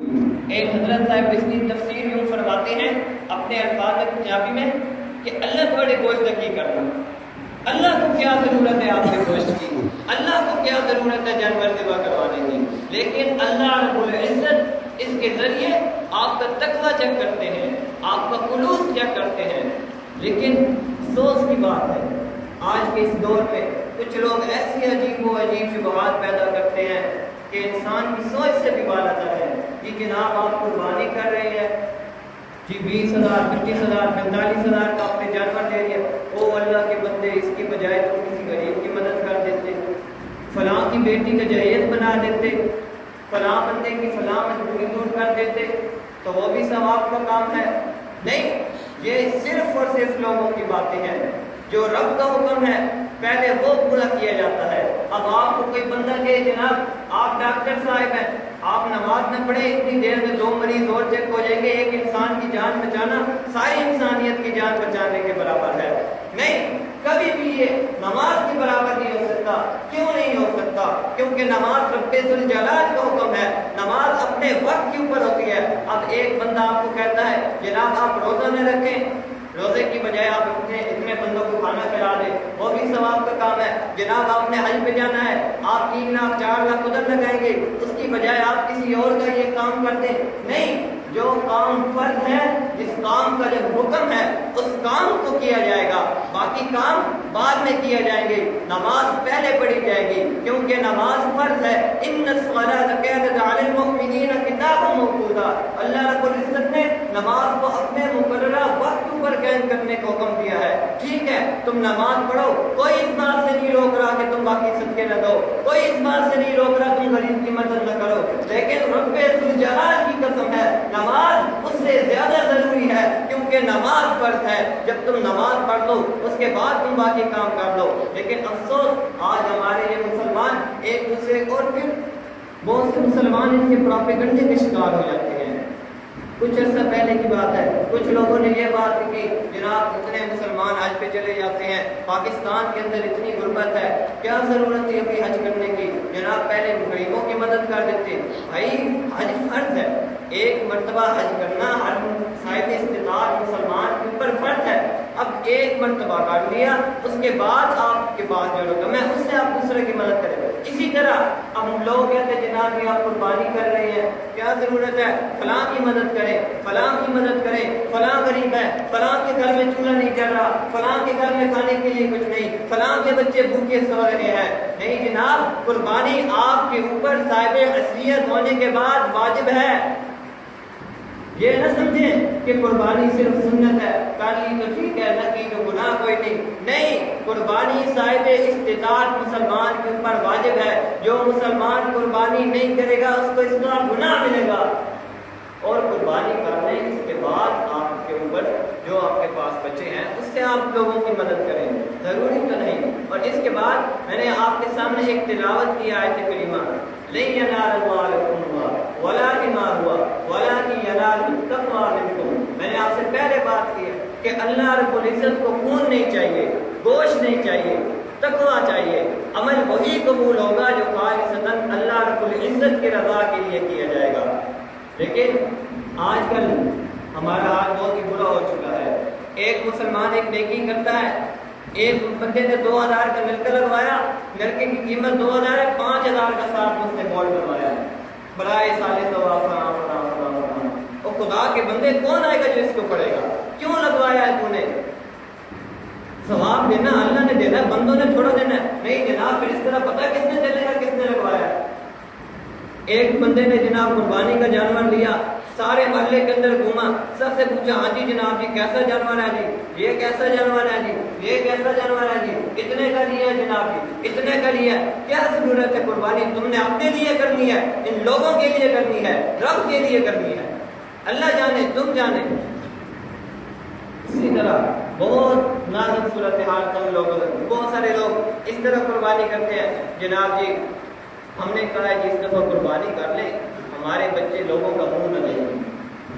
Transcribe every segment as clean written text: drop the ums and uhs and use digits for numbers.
ایک حضرت صاحب اس کی تفسیر یوں فرماتے ہیں اپنے الفاظ پنجابی میں کہ اللہ تھوڑے گوشت کی کرنا، اللہ کو کیا ضرورت ہے آپ کے گوشت کی، اللہ کو کیا ضرورت ہے جانور ذبح کروانے کی، لیکن اللہ رب العزت اس کے ذریعے آپ کا تقوی چیک کرتے ہیں، آپ کا خلوص چیک کرتے ہیں۔ لیکن افسوس کی بات ہے آج کے اس دور میں کچھ لوگ ایسی عجیب و عجیب شبہات پیدا کرتے ہیں کہ انسان کی سوچ سے بھی بالاتر ہے۔ جی جناب آپ قربانی کر رہے ہیں، جی 20,000 25,000 45,000 کا اپنے جانور دے دیا، او اللہ کے بندے اس کی بجائے تم کسی غریب کی مدد کر دیتے، فلاں کی بیٹی کا جہیز بنا دیتے، فلاں بندے کی فلاں مجبوری دور کر دیتے تو وہ بھی ثواب کا کام ہے۔ نہیں، یہ صرف اور صرف لوگوں کی باتیں ہیں۔ جو رب کا حکم ہے پہلے وہ پورا کیا جاتا ہے۔ اب آپ کو کوئی بندہ کہ جناب آپ ڈاکٹر صاحب ہیں، آپ نماز نہ پڑھیں، اتنی دیر میں 2 مریض اور چیک ہو جائیں گے، ایک انسان کی جان بچانا ساری انسانیت کی جان بچانے کے برابر ہے۔ نہیں، کبھی بھی یہ نماز کے برابر نہیں ہو سکتا۔ کیوں نہیں ہو سکتا؟ کیونکہ نماز رب ذوالجلال کا حکم ہے، نماز اپنے وقت کے اوپر ہوتی ہے۔ اب ایک بندہ آپ کو کہتا ہے جناب آپ روزہ نہ رکھیں، روزے کی بجائے آپ اتنے بندوں کو کھانا کھلا دیں، وہ بھی ثواب کا کام ہے۔ جناب آپ نے حج پہ جانا ہے، آپ 3 لاکھ 4 لاکھ ادھر لگائیں گے، اس کی بجائے آپ کسی اور کا یہ کام کر دیں۔ نہیں، جو کام فرض ہے، جس کام کا جب حکم ہے اس کام کو کیا جائے گا، باقی کام بعد میں کیا جائیں گے۔ نماز پہلے پڑھی جائے گی کیونکہ نماز فرض ہے۔ ان الصلاۃ کانت علی المؤمنین کتابا موقوتا، اللہ رب العزت نے نماز کو اپنے مقررہ وقت پر قائم کرنے کا حکم دیا ہے۔ ٹھیک ہے، تم نماز پڑھو، کوئی اس بات سے نہیں روک رہا کہ تم باقی صدقے نہ دو، کوئی اس بات سے نہیں روک رہا تم غریب کی مدد نہ کرو، لیکن رب ذوالجلال کی قسم ہے نماز اس سے زیادہ ضروری ہے کیونکہ نماز فرض ہے۔ جب تم نماز پڑھ لو اس کے بعد تم باقی کام کر لو۔ لیکن افسوس آج ہمارے یہ مسلمان ایک دوسرے اور پھر بہت سے مسلمان ان کے پروپیگنڈے کے شکار ہو جاتے ہیں۔ کچھ عرصہ پہلے کی بات ہے، کچھ لوگوں نے یہ بات کی جناب اتنے مسلمان حج پہ چلے جاتے ہیں، پاکستان کے اندر اتنی غربت ہے، کیا ضرورت ہے ابھی حج کرنے کی، جناب پہلے غریبوں کی مدد کر دیتے۔ بھائی حج فرض ہے، ایک مرتبہ حج کرنا ہر صاحب استطاعت مسلمان کے اوپر فرض ہے۔ اب ایک مرتبہ کر لیا، اس کے بعد آپ کے پاس جو رقم ہے اس سے آپ دوسرے کی مدد کریں۔ اسی طرح اب لوگ کہتے ہیں جناب یہ آپ قربانی کر رہے ہیں، کیا ضرورت ہے فلاں کی مدد کریں، فلاں کی مدد کریں، فلاں غریب ہے، فلاں کے گھر میں چولہا نہیں چل رہا، فلاں کے گھر میں کھانے کے لیے کچھ نہیں، فلاں کے بچے بھوکے سو رہے ہیں۔ نہیں جناب، قربانی آپ کے اوپر صاحب حیثیت ہونے کے بعد واجب ہے۔ یہ نہ سمجھیں کہ قربانی صرف سنت ہے، کر لی تو ٹھیک ہے، نہ کی تو گناہ کوئی نہیں۔ قربانی صاحب استطاعت مسلمان کے اوپر واجب ہے۔ جو مسلمان قربانی نہیں کرے گا اس کو اس کا گناہ ملے گا۔ اور قربانی کرنے اس کے بعد آپ کے اوپر جو آپ کے پاس بچے ہیں اس سے آپ لوگوں کی مدد کریں، ضروری تو نہیں۔ اور اس کے بعد میں نے آپ کے سامنے ایک تلاوت کی آیت کریمہ، لن ینال اللہ لحومها ولا دماؤها ولکن ینالہ التقوی منکم۔ میں نے آپ سے پہلے بات کی ہے کہ اللہ رب العزت کو خون نہیں چاہیے، گوشت نہیں چاہیے، تقوی چاہیے۔ عمل وہی قبول ہوگا جو خالصتاً اللہ رب العزت کی رضا کے لیے کیا جائے گا۔ لیکن آج کل ہمارا حال بہت ہی برا ہو چکا ہے۔ ایک مسلمان ایک نیکی کرتا ہے، ایک بندے نے 2000 کا نلکا لگوایا، نلکے کی قیمت 2000 ہے، 5000 کا ساتھ اس نے بورڈ لگوایا، برائے سالے ثواب فلاں فلاں فلاں فلاں۔ اور خدا کے بندے کون آئے گا جو اس کو پڑھے گا؟ کیوں لگوایا ہے تو نے؟ ثواب دینا اللہ نے دینا ہے، بندوں نے تھوڑا دینا ہے۔ نہیں جناب، پھر اس طرح پتہ کس نے چلے گا کس نے لگوایا ہے؟ ایک بندے نے جناب قربانی کا جانور لیا، سارے محلے کے اندر گھوما، سب سے پوچھا ہاں جی جناب جی کیسا جانور ہے جی، یہ کیسا جانور ہے جی، یہ کیسا جانور ہے جی، کتنے کا لیا ہے جناب جی، اتنے کا لیا ہے۔ کیا ضرورت ہے قربانی تم نے اپنے لیے کرنی ہے، ان لوگوں کے لیے کرنی ہے، رب کے لیے کرنی ہے، اللہ جانے تم جانے۔ اسی طرح بہت نازک صورتحال کم لوگوں میں بہت سارے لوگ اس طرح قربانی کرتے ہیں جناب جی ہم نے کہا ہے جس دفعہ قربانی کر لیں ہمارے بچے لوگوں کا منہ نہ دیکھیں۔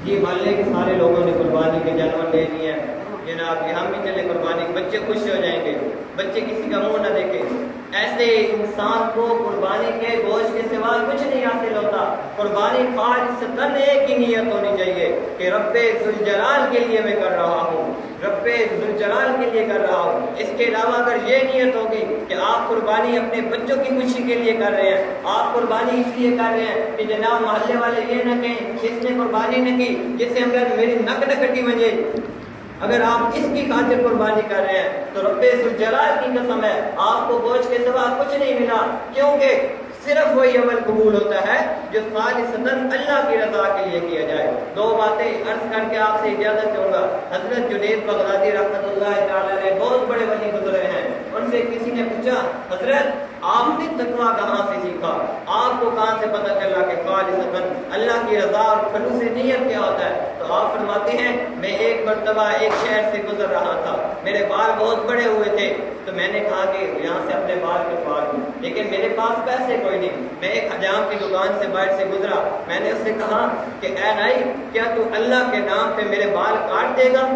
یہ محلے کے سارے لوگوں نے قربانی کے جانور لے لیے ہیں جناب یہ ہم بھی چلے قربانی، بچے خوش ہو جائیں گے، بچے کسی کا منہ نہ دیکھیں۔ ایسے انسان کو قربانی کے گوشت کے سوا کچھ نہیں حاصل ہوتا. قربانی خالصتاً ایک ہی نیت ہونی چاہیے کہ رب ذوالجلال کے لیے میں کر رہا ہوں, رب ذوالجلال کے لیے کر رہا ہوں. اس کے علاوہ اگر یہ نیت ہوگی کہ آپ قربانی اپنے بچوں کی خوشی کے لیے کر رہے ہیں, آپ قربانی اس لیے کر رہے ہیں کہ جناب محلے والے یہ نہ کہیں جس نے قربانی نہ کی, جس سے اگر میری نک نہ کٹی وجہ, اگر آپ اس کی خاطر قربانی کر رہے ہیں تو رب ذوالجلال کی قسم ہے آپ کو گوشت کے سوا کچھ نہیں ملا, کیونکہ صرف وہی عمل قبول ہوتا ہے جو خالصتاً اللہ کی رضا کے لیے کیا جائے. دو باتیں عرض کر کے آپ سے اجازت دوں گا. حضرت جنید بغدادی رحمۃ اللہ تعالی علیہ بہت بڑے ولی گزرے ہیں. ان سے کسی نے پوچھا حضرت آپ نے تقویٰ کہاں سے سیکھا, آپ کو کہاں سے پتہ چلا کہ خالصتاً اللہ کی رضا اور خلوص نیت کیا ہوتا ہے؟ تو آپ فرماتے ہیں میں ایک مرتبہ ایک شہر سے گزر رہا تھا, میرے بال بہت بڑے ہوئے تھے, تو میں نے کہا کہ یہاں سے اپنے بال کٹوا دوں, لیکن میرے پاس پیسے کوئی نہیں. میں ایک حجام کی دکان سے باہر سے گزرا, میں نے اس سے کہا کہ اے نائی کیا تو اللہ کے نام پہ میرے بال کاٹ دے گا؟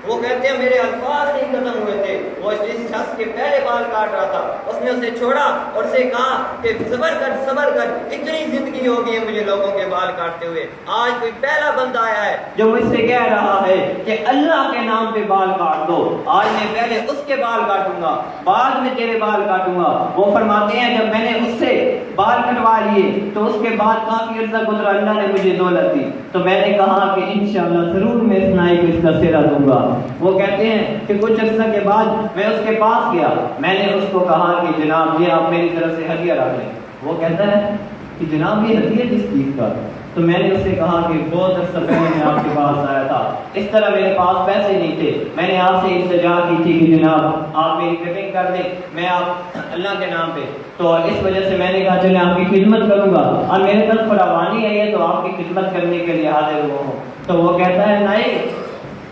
وہ کہتے ہیں میرے الفاظ نہیں ختم ہوئے تھے. وہ جس شخص کے پہلے بال کاٹ رہا تھا اس نے اسے چھوڑا اور اسے کہا کہ صبر کر, اتنی زندگی ہو گئی ہے مجھے لوگوں کے بال کاٹتے ہوئے, آج کوئی پہلا بندہ آیا ہے جو مجھ سے کہہ رہا ہے کہ اللہ کے نام پہ بال کاٹ دو. آج میں پہلے اس کے بال کاٹوں گا, بعد میں تیرے بال کاٹوں گا. وہ فرماتے ہیں جب میں نے اس سے بال کٹوا لیے تو اس کے بعد کافی عرصہ گزرا, اللہ نے مجھے دولت دی, تو میں نے کہا کہ انشاءاللہ ضرور میں اس نائی کو اس کا صلہ دوں گا. وہ کہتے ہیں کہ کچھ عرصہ کے بعد میں اس کے پاس گیا, میں نے اس کو کہا کہ جناب یہ آپ میری طرف سے ہدیہ رکھ لیں. وہ کہتا ہے کہ جناب یہ ہدیہ کس چیز کا؟ تو میں نے اس سے کہا کہ بہت عرصہ پہلے میں آپ کے پاس آیا تھا, اس طرح میرے پاس پیسے نہیں تھے, میں نے آپ سے التجا کی تھی کہ جناب آپ میری کٹنگ کر دیں, میں آپ اللہ کے نام پہ, تو اس وجہ سے میں نے کہا چلے آپ کی خدمت کروں گا, اور میرے پاس فراوانی ہے یہ تو آپ کی خدمت کرنے کے لیے حاضر ہوا ہوں. تو وہ کہتا ہے نہیں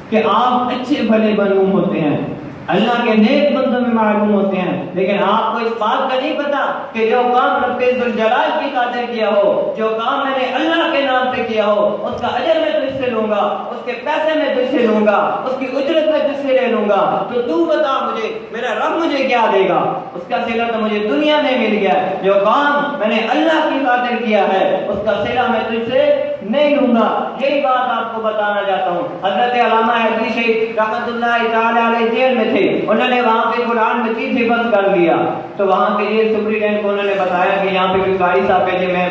کہ آپ اچھے بھلے معلوم ہوتے ہیں, اللہ کے نیک بندوں میں معلوم ہوتے ہیں, لیکن آپ کو اس بات کا نہیں پتا کہ جو کام رب ذوالجلال کی خاطر کیا ہو, جو کام میں نے اللہ کے نام پہ کیا ہو, اس کا اجر میں تجھ سے لوں گا, اس کے پیسے میں تجھ سے لوں گا, اس کی اجرت میں تجھ سے لے لوں گا. تو بتا مجھے میرا رب مجھے کیا دے گا؟ اس کا صلہ تو مجھے دنیا میں مل گیا ہے, جو کام میں نے اللہ کی خاطر کیا ہے اس کا صلہ میں تجھ سے نہیں لوں گا. یہی بات آپ کو بتانا چاہتا ہوں. حضرت علامہ حیدری شیخ رحمۃ اللہ تعالی علیہ جیل میں تھے, انہوں نے وہاں پہ قرآن مجید حفظ کر لیا, تو وہاں کے جیل سپرینٹینڈنٹ کو انہوں نے بتایا کہ یہاں پہ کوئی قاری صاحب ہے, میں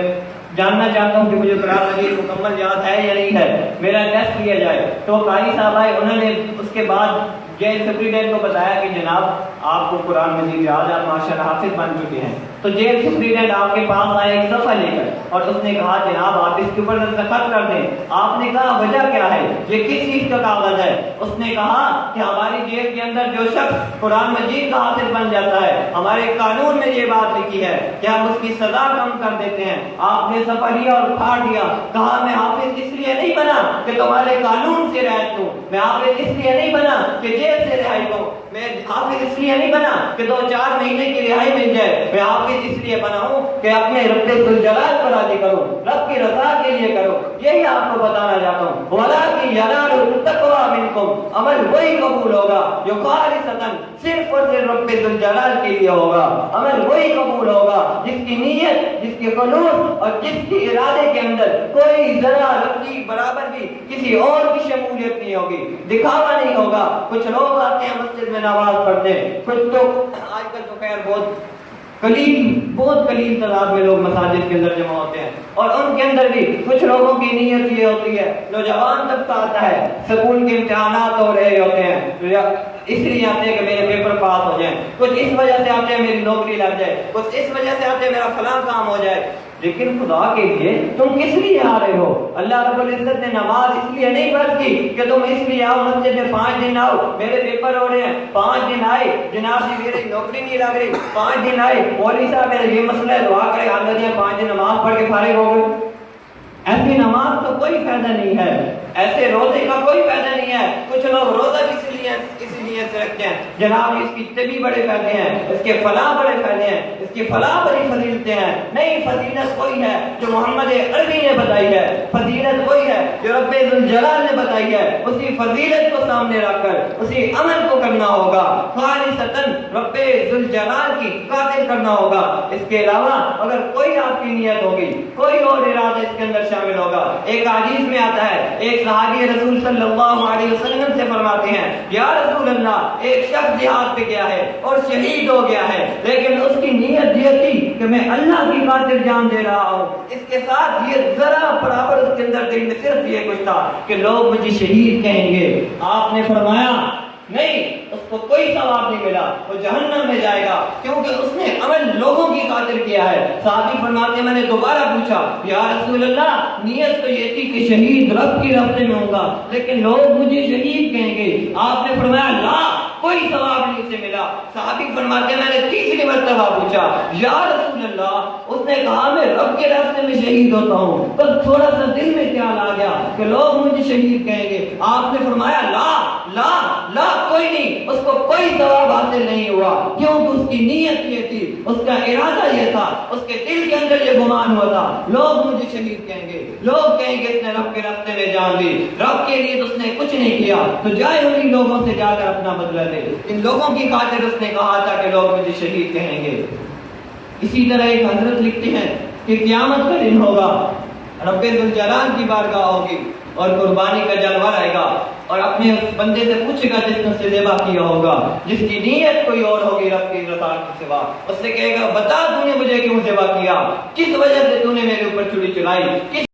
جاننا چاہتا ہوں کہ مجھے قرآن مجید مکمل یاد ہے یا نہیں ہے, میرا ٹیسٹ لیا جائے. تو وہ قاری صاحب آئے, انہوں نے اس کے بعد جیل سپرینٹینڈنٹ کو بتایا کہ جناب آپ کو قرآن مجید یاد ہے, آپ ماشاءاللہ حافظ بن چکے ہیں. تو جیل سپرینٹینڈنٹ آپ کے پاس آئے ایک صفحہ لے کر, اور اس نے کہا جناب آپ اس کے اوپر دستخط کر دیں. آپ نے کہا وجہ کیا ہے, یہ کس چیز کا کاغذ ہے؟ اس نے کہا کہ ہماری جیل کے اندر جو شخص قرآن مجید کا حافظ بن جاتا ہے, ہمارے قانون میں یہ بات لکھی ہے کہ ہم اس کی سزا کم کر دیتے ہیں. آپ نے صفحہ لیا اور پھاڑ دیا, کہا میں حافظ اس لیے نہیں بنا کہ تمہارے قانون سے رعایت دوں, میں حافظ اس لیے نہیں بنا کہ جیل سے رہائی دوں, میں حافظ اس لیے نہیں بنا کہ 2-4 مہینے کی رہائی مل جائے, میں حافظ اس لیے بنا ہوں کہ اپنے رب ذوالجلال کو راضی کروں, رب کی رضا کے لیے کروں. یہی آپ کو بتانا چاہتا ہوں. وَلَٰكِن يَنَالُ التَّقْوَىٰ مِنكُمْ, عمل وہی قبول ہوگا جو خالصتاً صرف اور صرف رب ذوالجلال کے لیے ہوگا. عمل وہی قبول ہوگا جس کی نیت, جس کے خلوص اور جس کے ارادے کے اندر کوئی ذرا ربی برابر بھی کسی اور کی شمولیت نہیں ہوگی, دکھاوا نہیں ہوگا. کچھ لوگ آتے ہیں مسجد میں نماز پڑھتے ہیں, کچھ تو آج کل تو خیر بہت قلیل تعداد میں لوگ مساجد کے اندر جمع ہوتے ہیں, اور ان کے اندر بھی کچھ لوگوں کی نیت یہ ہوتی ہے, نوجوان طبقہ آتا ہے, سکول کے امتحانات ہو رہے ہوتے ہیں, اس لیے آتے ہیں کہ میرے پیپر پاس ہو جائیں, کچھ اس وجہ سے آتے ہیں میری نوکری لگ جائے, کچھ اس وجہ سے آتے ہیں میرا فلاں کام ہو جائے. لیکن خدا کے لیے تم کس لیے آ رہے ہو؟ اللہ رب العزت نے نماز اس لیے نہیں فرض کی کہ تم اس لیے آؤ مسجد میں 5 دن آؤ, میرے پیپر ہو رہے ہیں 5 دن آئے, جناب جی میری نوکری نہیں لگ رہی 5 دن آئے, مولوی صاحب میرا یہ مسئلہ ہے دعا کرے, حال دیا 5 دن نماز پڑھ کے فارغ ہو گئے. ایسی نماز کا کوئی فائدہ نہیں ہے, ایسے روزے کا کوئی فائدہ نہیں ہے. کچھ لوگ روزہ بھی اس لیے سے رکھتے ہیں جناب اس کی اتنے بڑے فائدے ہیں, اس کے فلاں بڑے فائدے ہیں, اس کی فلاں بڑی فضیلتیں ہیں. نہیں, فضیلت وہی ہے جو محمد عربی نے بتائی ہے, فضیلت وہی ہے جو رب ذوالجلال نے بتائی ہے اسی فضیلت کو سامنے رکھ کر اسی عمل کو کرنا ہوگا، خالصتاً رب ذوالجلال کی خاطر کرنا ہوگا۔ اس کے علاوہ اگر کوئی آپ کی نیت ہوگی، کوئی اور ارادہ اس کے اندر شامل ہوگا، ایک حدیث میں آتا ہے ایک صحابی رسول صلی اللہ علیہ وسلم سے فرماتے ہیں یا رسول اللہ ایک شخص جہاد پہ گیا ہے اور شہید ہو گیا ہے، لیکن اس کی نیت یہ تھی کہ میں اللہ کی خاطر جان دے رہا ہوں، اس کے ساتھ یہ ذرا برابر اس کے اندر دل میں صرف یہ کچھ تھا کہ لوگ مجھے شہید کہیں گے۔ آپ نے فرمایا نہیں، اس کو کوئی ثواب نہیں ملا، وہ جہنم میں جائے گا، کیونکہ اس نے عمل لوگوں کی خاطر کیا ہے۔ صحابی فرماتے ہیں میں نے دوبارہ پوچھا یا رسول اللہ نیت تو یہ تھی کہ شہید رب کی راستے میں ہوں گا، لیکن لوگ مجھے شہید کہیں گے۔ آپ نے فرمایا لا، کوئی ثواب نہیں اسے ملا۔ صحابی فرماتے ہیں میں نے تیسری مرتبہ پوچھا یا رسول اللہ، اس نے کہا میں رب کے راستے میں شہید ہوتا ہوں، بس تھوڑا سا دل میں خیال آ گیا کہ لوگ مجھے شہید کہیں گے۔ آپ نے فرمایا لا لا لا، کوئی نہیں، اس کو کوئی ثواب حاصل نہیں ہوا، کیونکہ اس کی نیت یہ تھی، اس کا ارادہ یہ تھا، اس کے دل کے اندر یہ گمان ہوا تھا لوگ مجھے شہید کہیں گے، لوگ کہیں گے اس نے رب کے راستے میں جان دی، رب کے لیے تو اس نے کچھ نہیں کیا، تو جائے انہیں لوگوں سے جا کر اپنا بدلہ لے۔ ان لوگوں کی خاطر اس نے کہا تھا کہ لوگ مجھے شہید کہیں گے۔ اسی طرح ایک حضرت لکھتے ہیں کہ قیامت کا دن ہوگا، رب ذوالجلال کی بارگاہ ہوگی اور قربانی کا جانور آئے گا اور اپنے اس بندے سے پوچھے گا جس نے اسے ذبح کیا ہوگا، جس کی نیت کوئی اور ہوگی رب کی رضا کے سوا، اس سے کہے گا بتا تو نے مجھے کیوں ذبح کیا، کس وجہ سے تو نے میرے اوپر چھری چلائی، کس